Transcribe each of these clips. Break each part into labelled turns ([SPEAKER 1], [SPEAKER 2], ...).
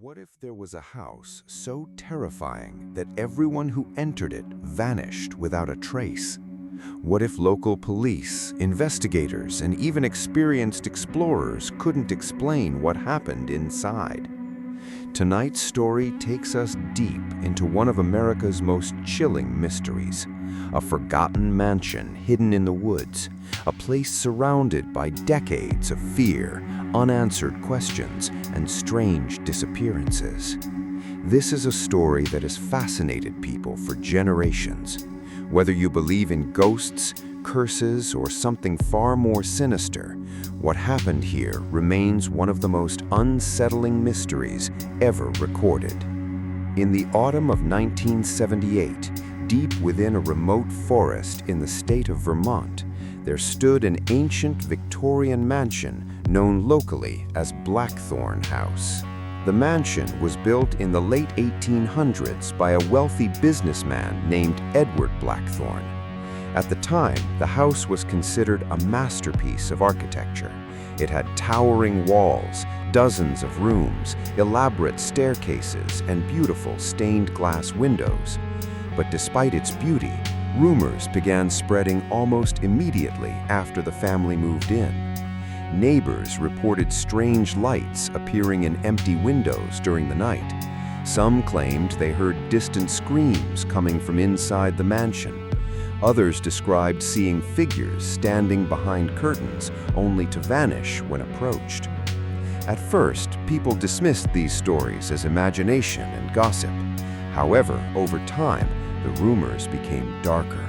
[SPEAKER 1] What if there was a house so terrifying that everyone who entered it vanished without a trace? What if local police, investigators, and even experienced explorers couldn't explain what happened inside? Tonight's story takes us deep into one of America's most chilling mysteries, a forgotten mansion hidden in the woods, a place surrounded by decades of fear, unanswered questions, and strange disappearances. This is a story that has fascinated people for generations. Whether you believe in ghosts, curses, or something far more sinister, what happened here remains one of the most unsettling mysteries ever recorded. In the autumn of 1978, deep within a remote forest in the state of Vermont, there stood an ancient Victorian mansion known locally as Blackthorne House. The mansion was built in the late 1800s by a wealthy businessman named Edward Blackthorne. At the time, the house was considered a masterpiece of architecture. It had towering walls, dozens of rooms, elaborate staircases, and beautiful stained glass windows. But despite its beauty, rumors began spreading almost immediately after the family moved in. Neighbors reported strange lights appearing in empty windows during the night. Some claimed they heard distant screams coming from inside the mansion. Others described seeing figures standing behind curtains only to vanish when approached. At first, people dismissed these stories as imagination and gossip. However, over time, the rumors became darker.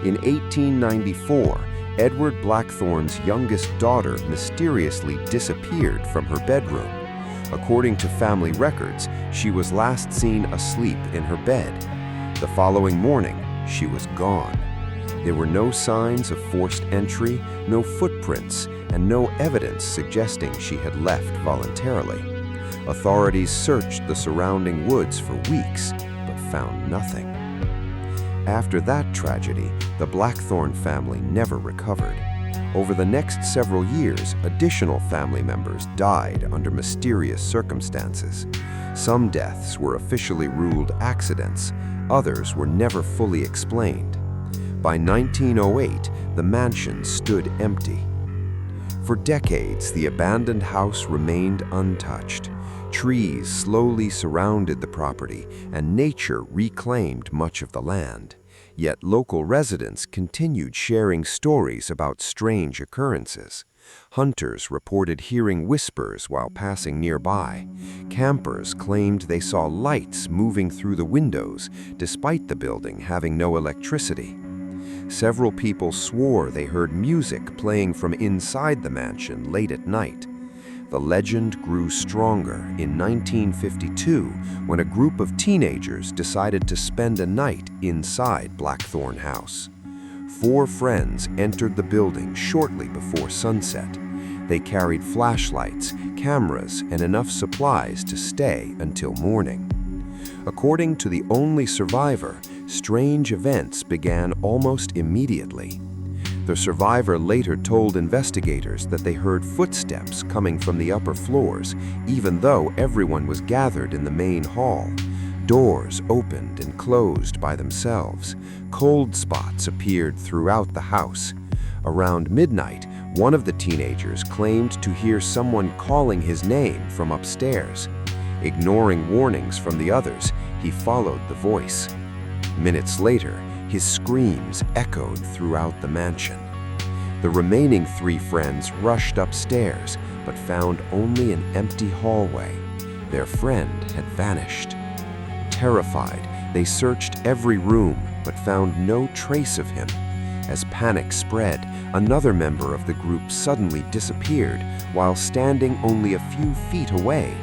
[SPEAKER 1] In 1894, Edward Blackthorne's youngest daughter mysteriously disappeared from her bedroom. According to family records, she was last seen asleep in her bed. The following morning, she was gone. There were no signs of forced entry, no footprints, and no evidence suggesting she had left voluntarily. Authorities searched the surrounding woods for weeks, but found nothing. After that tragedy, the Blackthorne family never recovered. Over the next several years, additional family members died under mysterious circumstances. Some deaths were officially ruled accidents, others were never fully explained. By 1908, the mansion stood empty. For decades, the abandoned house remained untouched. Trees slowly surrounded the property, and nature reclaimed much of the land. Yet local residents continued sharing stories about strange occurrences. Hunters reported hearing whispers while passing nearby. Campers claimed they saw lights moving through the windows, despite the building having no electricity. Several people swore they heard music playing from inside the mansion late at night. The legend grew stronger in 1952 when a group of teenagers decided to spend a night inside Blackthorne House. 4 friends entered the building shortly before sunset. They carried flashlights, cameras, and enough supplies to stay until morning. According to the only survivor, strange events began almost immediately. The survivor later told investigators that they heard footsteps coming from the upper floors, even though everyone was gathered in the main hall. Doors opened and closed by themselves. Cold spots appeared throughout the house. Around midnight, one of the teenagers claimed to hear someone calling his name from upstairs. Ignoring warnings from the others, he followed the voice. Minutes later, his screams echoed throughout the mansion. The remaining 3 friends rushed upstairs, but found only an empty hallway. Their friend had vanished. Terrified, they searched every room, but found no trace of him. As panic spread, another member of the group suddenly disappeared while standing only a few feet away.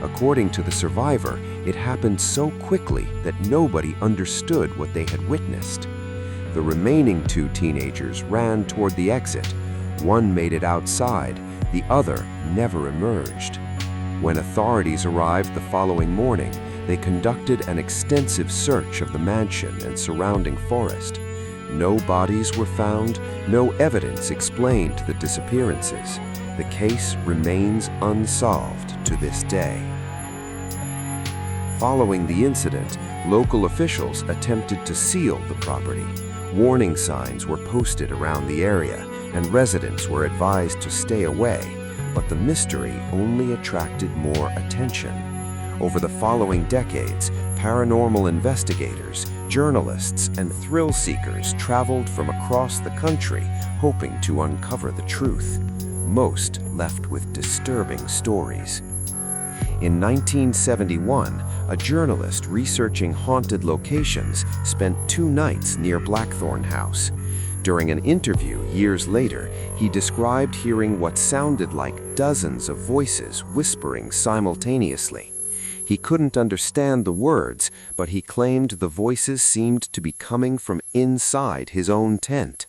[SPEAKER 1] According to the survivor, it happened so quickly that nobody understood what they had witnessed. The remaining 2 teenagers ran toward the exit. One made it outside, the other never emerged. When authorities arrived the following morning, they conducted an extensive search of the mansion and surrounding forest. No bodies were found, no evidence explained the disappearances. The case remains unsolved to this day. Following the incident, local officials attempted to seal the property. Warning signs were posted around the area, and residents were advised to stay away, but the mystery only attracted more attention. Over the following decades, paranormal investigators, journalists, and thrill seekers traveled from across the country hoping to uncover the truth. Most left with disturbing stories. In 1971, a journalist researching haunted locations spent 2 nights near Blackthorne House. During an interview years later, he described hearing what sounded like dozens of voices whispering simultaneously. He couldn't understand the words, but he claimed the voices seemed to be coming from inside his own tent.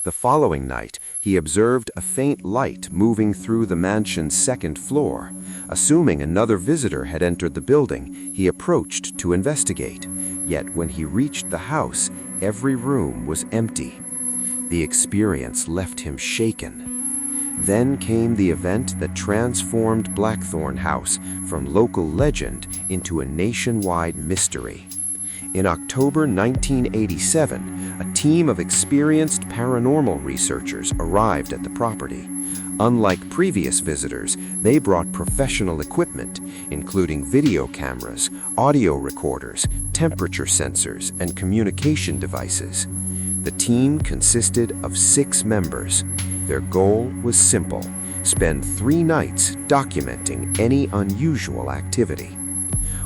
[SPEAKER 1] The following night, he observed a faint light moving through the mansion's 2nd floor. Assuming another visitor had entered the building, he approached to investigate. Yet when he reached the house, every room was empty. The experience left him shaken. Then came the event that transformed Blackthorne House from local legend into a nationwide mystery. In October 1987, a team of experienced paranormal researchers arrived at the property. Unlike previous visitors, they brought professional equipment, including video cameras, audio recorders, temperature sensors, and communication devices. The team consisted of 6 members. Their goal was simple: spend 3 nights documenting any unusual activity.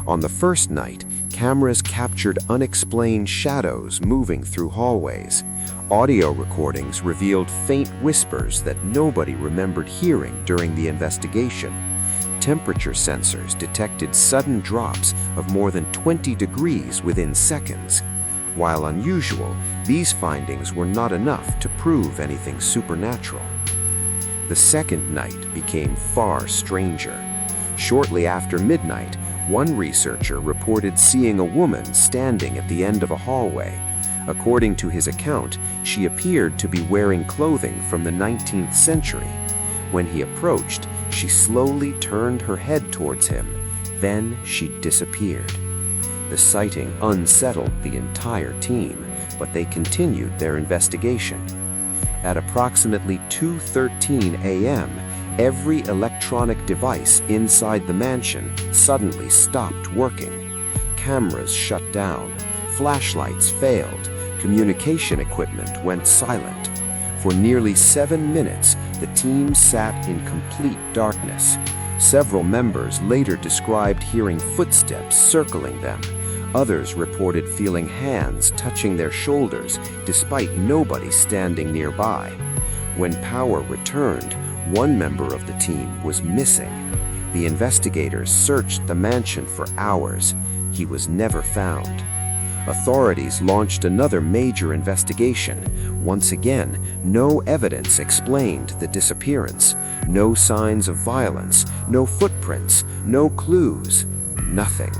[SPEAKER 1] On the first night, cameras captured unexplained shadows moving through hallways. Audio recordings revealed faint whispers that nobody remembered hearing during the investigation. Temperature sensors detected sudden drops of more than 20 degrees within seconds. While unusual, these findings were not enough to prove anything supernatural. The second night became far stranger. Shortly after midnight, one researcher reported seeing a woman standing at the end of a hallway. According to his account, she appeared to be wearing clothing from the 19th century. When he approached, she slowly turned her head towards him. Then she disappeared. The sighting unsettled the entire team, but they continued their investigation. At approximately 2:13 a.m., every electronic device inside the mansion suddenly stopped working. Cameras shut down, flashlights failed, communication equipment went silent. For nearly 7 minutes, the team sat in complete darkness. Several members later described hearing footsteps circling them. Others reported feeling hands touching their shoulders despite nobody standing nearby. When power returned, one member of the team was missing. The investigators searched the mansion for hours. He was never found. Authorities launched another major investigation. Once again, no evidence explained the disappearance. No signs of violence, no footprints, no clues, nothing.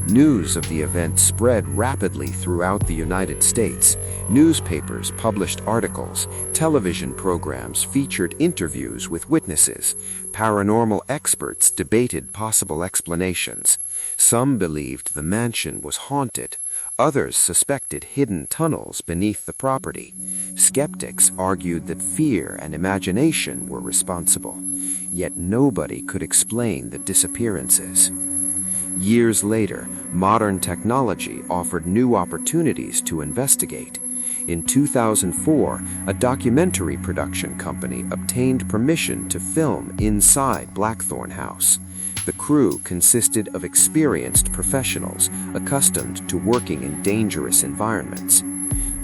[SPEAKER 1] News of the event spread rapidly throughout the United States. Newspapers published articles, television programs featured interviews with witnesses, paranormal experts debated possible explanations. Some believed the mansion was haunted, others suspected hidden tunnels beneath the property. Skeptics argued that fear and imagination were responsible, yet nobody could explain the disappearances. Years later, modern technology offered new opportunities to investigate. In 2004, a documentary production company obtained permission to film inside Blackthorne House. The crew consisted of experienced professionals accustomed to working in dangerous environments.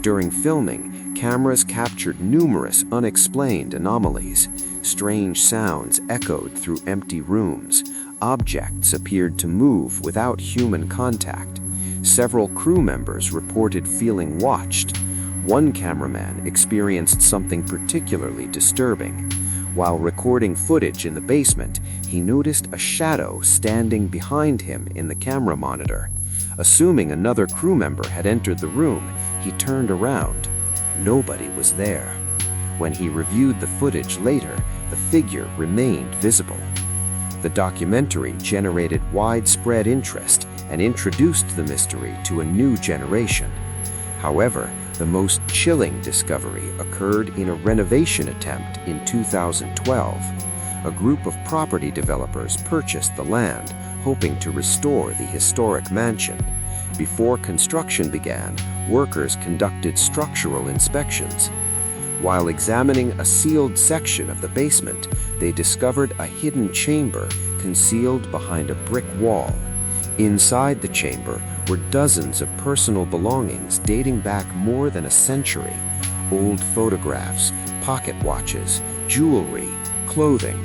[SPEAKER 1] During filming, cameras captured numerous unexplained anomalies. Strange sounds echoed through empty rooms. Objects appeared to move without human contact. Several crew members reported feeling watched. One cameraman experienced something particularly disturbing. While recording footage in the basement, he noticed a shadow standing behind him in the camera monitor. Assuming another crew member had entered the room, he turned around. Nobody was there. When he reviewed the footage later, the figure remained visible.
[SPEAKER 2] The documentary generated widespread interest and introduced the mystery to a new generation. However, the most chilling discovery occurred in a renovation attempt in 2012. A group of property developers purchased the land, hoping to restore the historic mansion. Before construction began, workers conducted structural inspections. While examining a sealed section of the basement, they discovered a hidden chamber concealed behind a brick wall. Inside the chamber were dozens of personal belongings dating back more than a century. Old photographs, pocket watches, jewelry, clothing.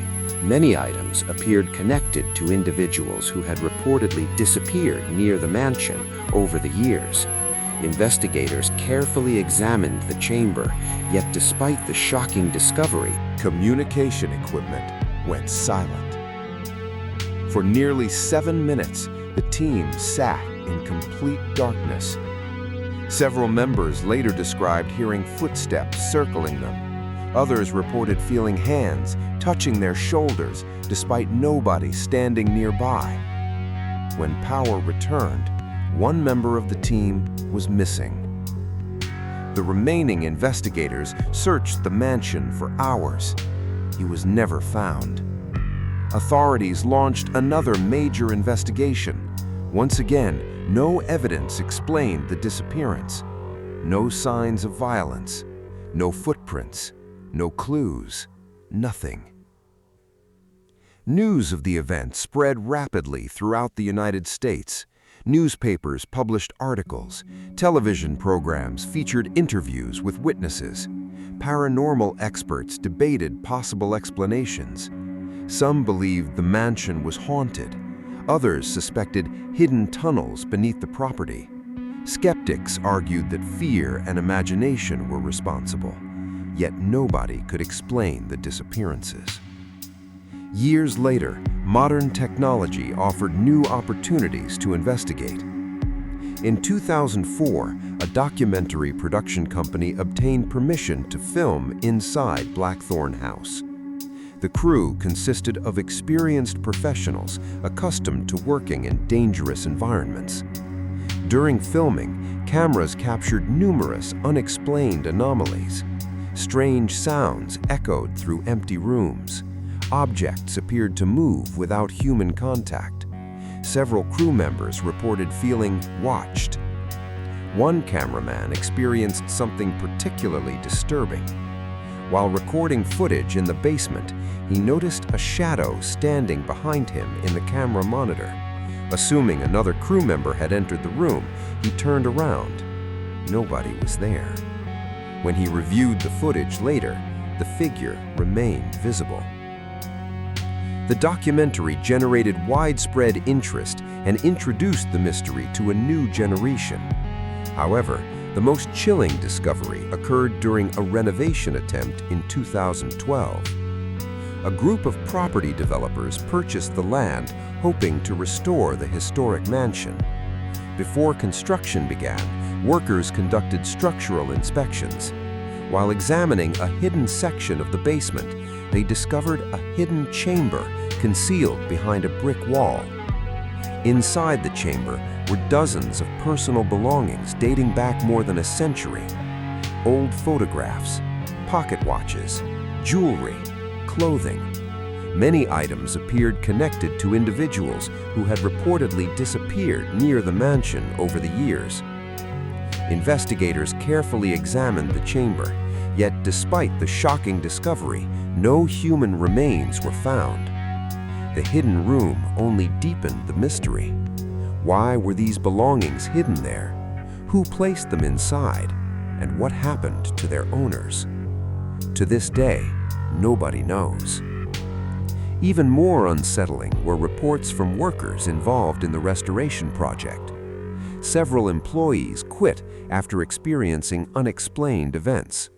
[SPEAKER 2] Many items appeared connected to individuals who had reportedly disappeared near the mansion over the years. Investigators carefully examined the chamber, yet despite the shocking discovery,
[SPEAKER 1] Communication equipment went silent. For nearly 7 minutes, the team sat in complete darkness. Several members later described hearing footsteps circling them. Others reported feeling hands touching their shoulders despite nobody standing nearby. When power returned, one member of the team was missing. The remaining investigators searched the mansion for hours. He was never found. Authorities launched another major investigation. Once again, no evidence explained the disappearance. No signs of violence, no footprints, no clues, nothing. News of the event spread rapidly throughout the United States. Newspapers published articles. Television programs featured interviews with witnesses. Paranormal experts debated possible explanations. Some believed the mansion was haunted. Others suspected hidden tunnels beneath the property. Skeptics argued that fear and imagination were responsible. Yet nobody could explain the disappearances. Years later, modern technology offered new opportunities to investigate. In 2004, a documentary production company obtained permission to film inside Blackthorne House. The crew consisted of experienced professionals accustomed to working in dangerous environments. During filming, cameras captured numerous unexplained anomalies. Strange sounds echoed through empty rooms. Objects appeared to move without human contact. Several crew members reported feeling watched. One cameraman experienced something particularly disturbing. While recording footage in the basement, he noticed a shadow standing behind him in the camera monitor. Assuming another crew member had entered the room, he turned around. Nobody was there. When he reviewed the footage later, the figure remained visible. The documentary generated widespread interest and introduced the mystery to a new generation. However, the most chilling discovery occurred during a renovation attempt in 2012. A group of property developers purchased the land, hoping to restore the historic mansion. Before construction began, workers conducted structural inspections. While examining a hidden section of the basement, they discovered a hidden chamber concealed behind a brick wall. Inside the chamber were dozens of personal belongings dating back more than a century. Old photographs, pocket watches, jewelry, clothing. Many items appeared connected to individuals who had reportedly disappeared near the mansion over the years. Investigators carefully examined the chamber, yet despite the shocking discovery, no human remains were found. The hidden room only deepened the mystery. Why were these belongings hidden there? Who placed them inside? And what happened to their owners? To this day, nobody knows. Even more unsettling were reports from workers involved in the restoration project. Several employees quit after experiencing unexplained events.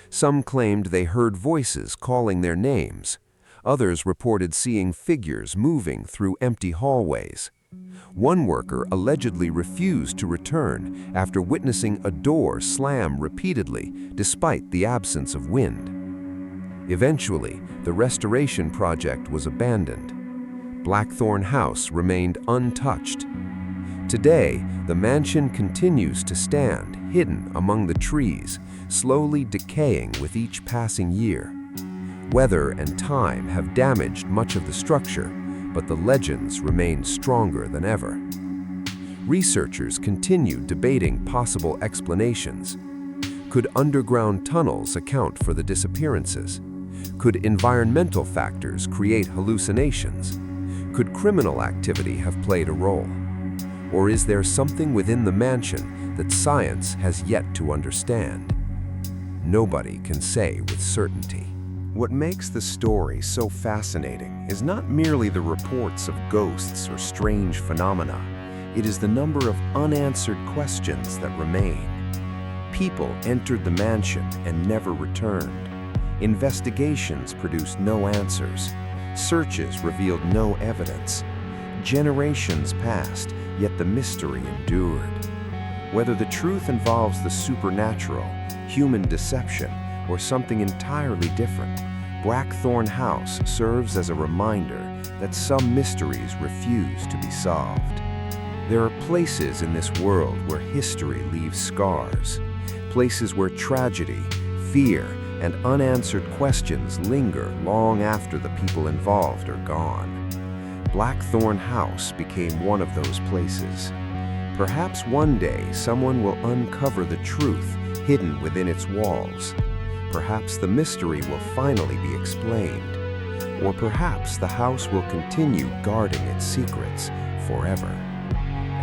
[SPEAKER 1] Some claimed they heard voices calling their names. Others reported seeing figures moving through empty hallways. One worker allegedly refused to return after witnessing a door slam repeatedly despite the absence of wind. Eventually, the restoration project was abandoned.
[SPEAKER 2] Blackthorne House remained untouched. Today, the mansion continues to stand hidden among the trees, slowly decaying with each passing year. Weather and time have damaged much of the structure, but the legends remain stronger than ever. Researchers continue debating possible explanations. Could underground tunnels account for the disappearances? Could environmental factors create hallucinations? Could criminal activity have played a role? Or is there something within the mansion that science has yet to understand? Nobody can say with certainty.
[SPEAKER 1] What makes the story so fascinating is not merely the reports of ghosts or strange phenomena. It is the number of unanswered questions that remain. People entered the mansion and never returned. Investigations produced no answers. Searches revealed no evidence. Generations passed, yet the mystery endured. Whether the truth involves the supernatural, human deception, or something entirely different, Blackthorne House serves as a reminder that some mysteries refuse to be solved. There are places in this world where history leaves scars, places where tragedy, fear, and unanswered questions linger long after the people involved are gone. Blackthorne House became one of those places. Perhaps one day someone will uncover the truth hidden within its walls. Perhaps the mystery will finally be explained. Or perhaps the house will continue guarding its secrets forever.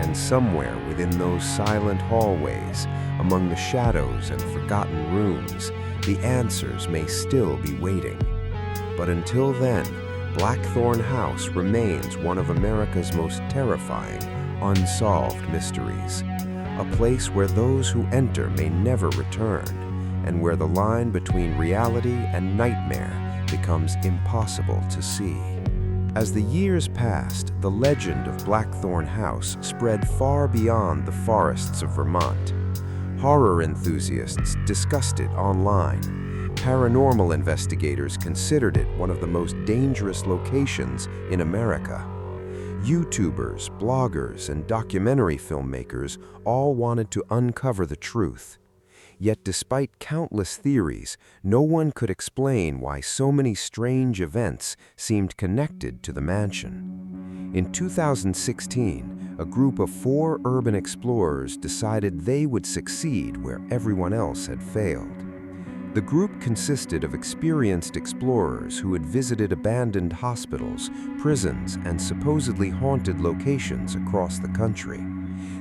[SPEAKER 1] And somewhere within those silent hallways, among the shadows and forgotten rooms, the answers may still be waiting. But until then, Blackthorne House remains one of America's most terrifying, unsolved mysteries. A place where those who enter may never return, and where the line between reality and nightmare becomes impossible to see. As the years passed, the legend of Blackthorne House spread far beyond the forests of Vermont. Horror enthusiasts discussed it online. Paranormal investigators considered it one of the most dangerous locations in America. YouTubers, bloggers, and documentary filmmakers all wanted to uncover the truth. Yet despite countless theories, no one could explain why so many strange events seemed connected to the mansion. In 2016, a group of 4 urban explorers decided they would succeed where everyone else had failed. The group consisted of experienced explorers who had visited abandoned hospitals, prisons, and supposedly haunted locations across the country.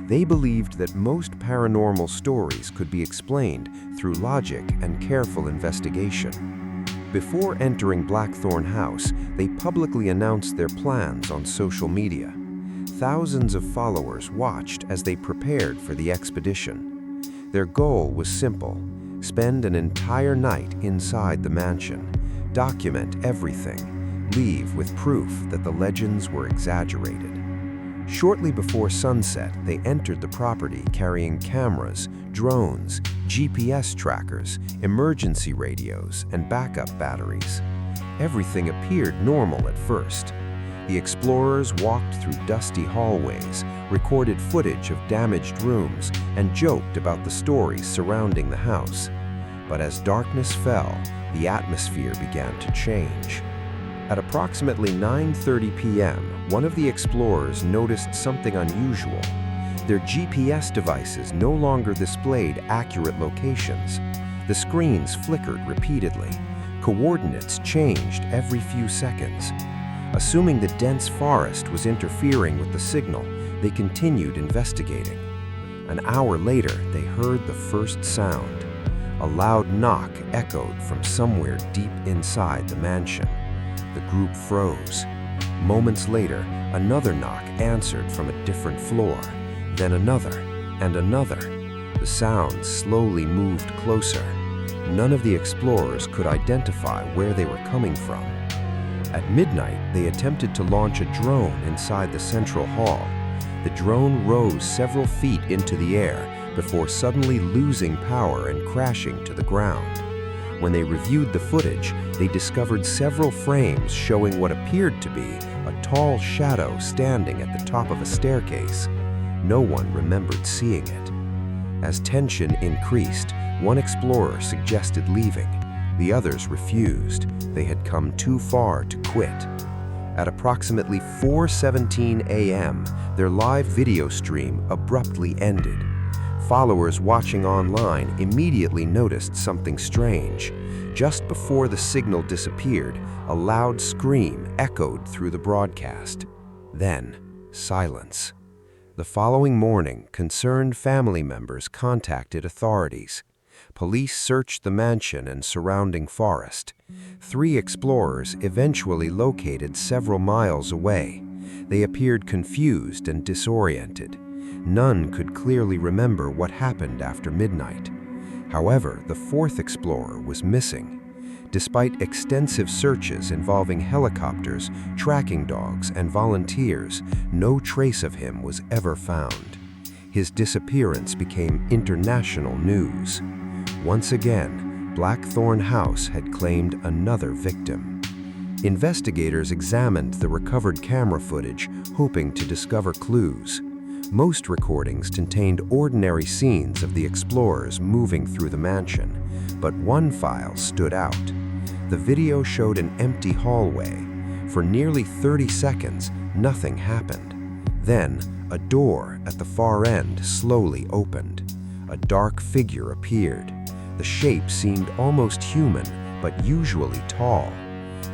[SPEAKER 1] They believed that most paranormal stories could be explained through logic and careful investigation. Before entering Blackthorne House, they publicly announced their plans on social media. Thousands of followers watched as they prepared for the expedition. Their goal was simple: spend an entire night inside the mansion, document everything, leave with proof that the legends were exaggerated. Shortly before sunset, they entered the property carrying cameras, drones, GPS trackers, emergency radios, and backup batteries. Everything appeared normal at first. The explorers walked through dusty hallways, recorded footage of damaged rooms, and joked about the stories surrounding the house. But as darkness fell, the atmosphere began to change. At approximately 9:30 p.m., one of the explorers noticed something unusual. Their GPS devices no longer displayed accurate locations. The screens flickered repeatedly. Coordinates changed every few seconds. Assuming the dense forest was interfering with the signal, they continued investigating. An hour later, they heard the first sound. A loud knock echoed from somewhere deep inside the mansion. The group froze. Moments later, another knock answered from a different floor, then another and another. The sounds slowly moved closer. None of the explorers could identify where they were coming from. At midnight, they attempted to launch a drone inside the central hall. The drone rose several feet into the air before suddenly losing power and crashing to the ground. When they reviewed the footage, they discovered several frames showing what appeared to be a
[SPEAKER 2] tall shadow standing at the top of a staircase. No one remembered seeing it. As tension increased, one explorer suggested leaving. The others refused. They had come too far to quit. At approximately 4:17 a.m., their live video stream abruptly ended. Followers watching online immediately noticed something strange. Just before the signal disappeared, a loud scream echoed through the broadcast. Then, silence. The following morning, concerned family members contacted authorities. Police searched the mansion and surrounding forest. 3 explorers eventually located several miles away. They appeared confused and disoriented. None could clearly remember what happened after midnight. However, the 4th explorer was missing. Despite extensive searches involving helicopters, tracking dogs, and volunteers, no trace of him was ever found. His disappearance became international news. Once again, Blackthorne House had claimed another victim. Investigators examined the recovered camera footage, hoping to discover clues. Most recordings contained ordinary scenes of the explorers moving through the mansion, but one file stood out. The video showed an empty hallway. For nearly 30 seconds, nothing happened. Then, a door at the far end slowly opened. A dark figure appeared. The shape seemed almost human, but usually tall.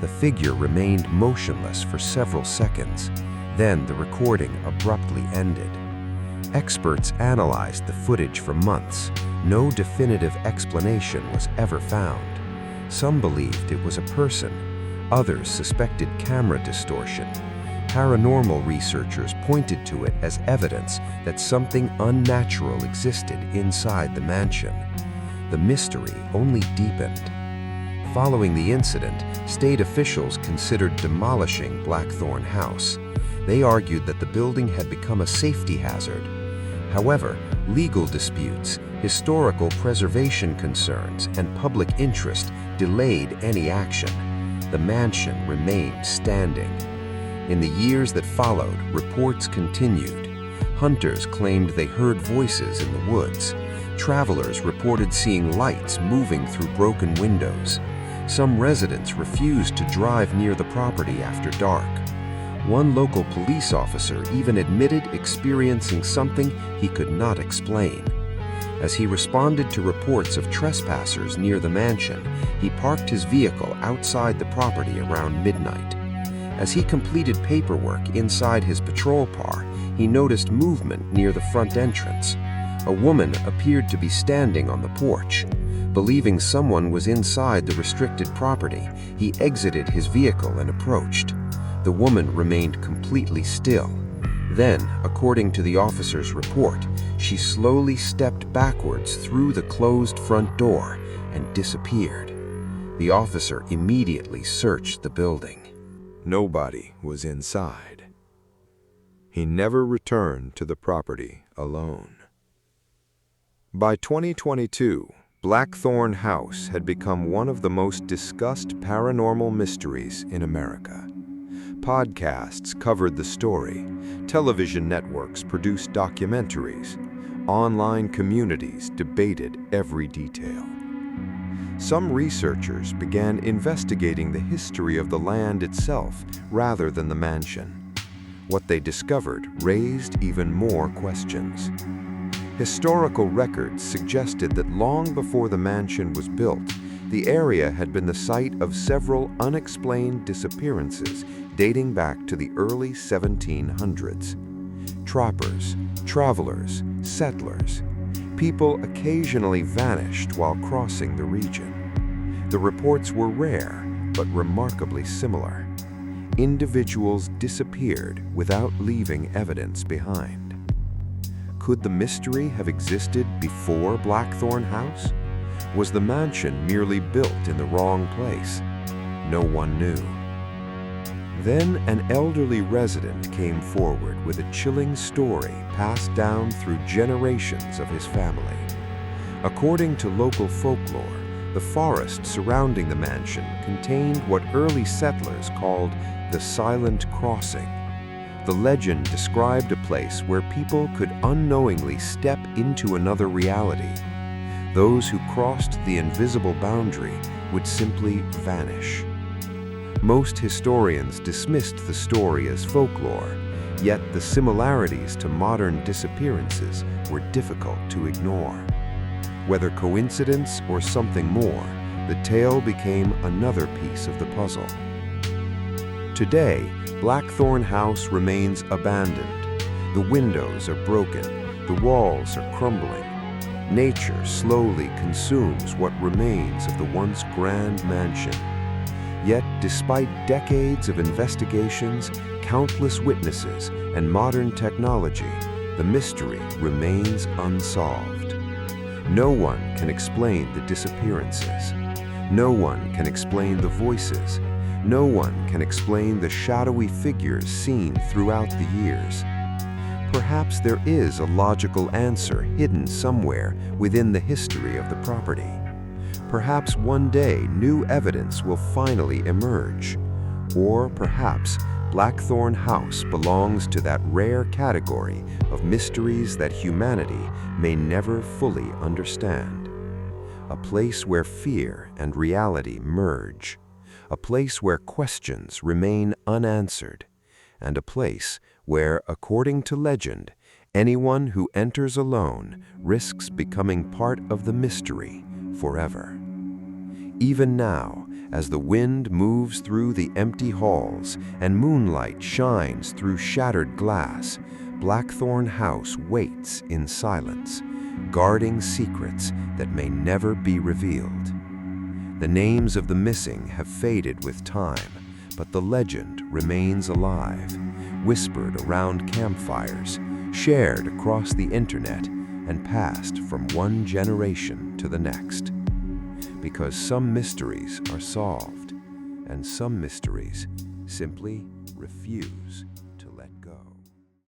[SPEAKER 2] The figure remained motionless for several seconds. Then the recording abruptly ended. Experts analyzed the footage for months. No definitive explanation was ever found. Some believed it was a person. Others suspected camera distortion. Paranormal researchers pointed to it as evidence that something unnatural existed inside the mansion. The mystery only deepened. Following the incident, state officials considered demolishing Blackthorne House. They argued that the building had become a safety hazard. However, legal disputes, historical preservation concerns, and public interest delayed any action. The mansion remained standing. In the years that followed, reports continued. Hunters claimed they heard voices in the woods. Travelers reported seeing lights moving through broken windows. Some residents refused to drive near the property after dark. One local police officer even admitted experiencing something he could not explain. As he responded to reports of trespassers near the mansion, he parked his vehicle outside the property around midnight. As he completed paperwork inside his patrol car, he noticed movement near the front entrance. A woman appeared to be standing on the porch. Believing someone was inside the restricted property, he exited his vehicle and approached. The woman remained completely still. Then, according to the officer's report, she slowly stepped backwards through the closed front door and disappeared. The officer immediately searched the building.
[SPEAKER 1] Nobody was inside. He never returned to the property alone. By 2022, Blackthorne House had become one of the most discussed paranormal mysteries in America. Podcasts covered the story, television networks produced documentaries, online communities debated every detail. Some researchers began investigating the history of the land itself rather than the mansion. What they discovered raised even more questions. Historical records suggested that long before the mansion was built, the area had been the site of several unexplained disappearances dating back to the early 1700s. Trappers, travelers, settlers. People occasionally vanished while crossing the region. The reports were rare, but remarkably similar. Individuals disappeared without leaving evidence behind. Could the mystery have existed before Blackthorne House? Was the mansion merely built in the wrong place? No one knew. Then an elderly resident came forward with a chilling story passed down through generations of his family. According to local folklore, the forest surrounding the mansion contained what early settlers called the Silent Crossing. The legend described a place where people could unknowingly step into another reality. Those who crossed the invisible boundary would simply vanish. Most historians dismissed the story as folklore, yet the similarities to modern disappearances were difficult to ignore. Whether coincidence or something more, the tale became another piece of the puzzle. Today, Blackthorne House remains abandoned. The windows are broken, the walls are crumbling. Nature slowly consumes what remains of the once grand mansion. Yet, despite decades of investigations, countless witnesses, and modern technology, the mystery remains unsolved. No one can explain the disappearances. No one can explain the voices. No one can explain the shadowy figures seen throughout the years. Perhaps there is a logical answer hidden somewhere within the history of the property. Perhaps one day new evidence will finally emerge. Or perhaps Blackthorne House belongs to that rare category of mysteries that humanity may never fully understand. A place where fear and reality merge. A place where questions remain unanswered. And a place where, according to legend, anyone who enters alone risks becoming part of the mystery forever. Even now, as the wind moves through the empty halls and moonlight shines through shattered glass, Blackthorne House waits in silence, guarding secrets that may never be revealed. The names of the missing have faded with time, but the legend remains alive, whispered around campfires, shared across the internet, and passed from one generation to the next. Because some mysteries are solved, and some mysteries simply refuse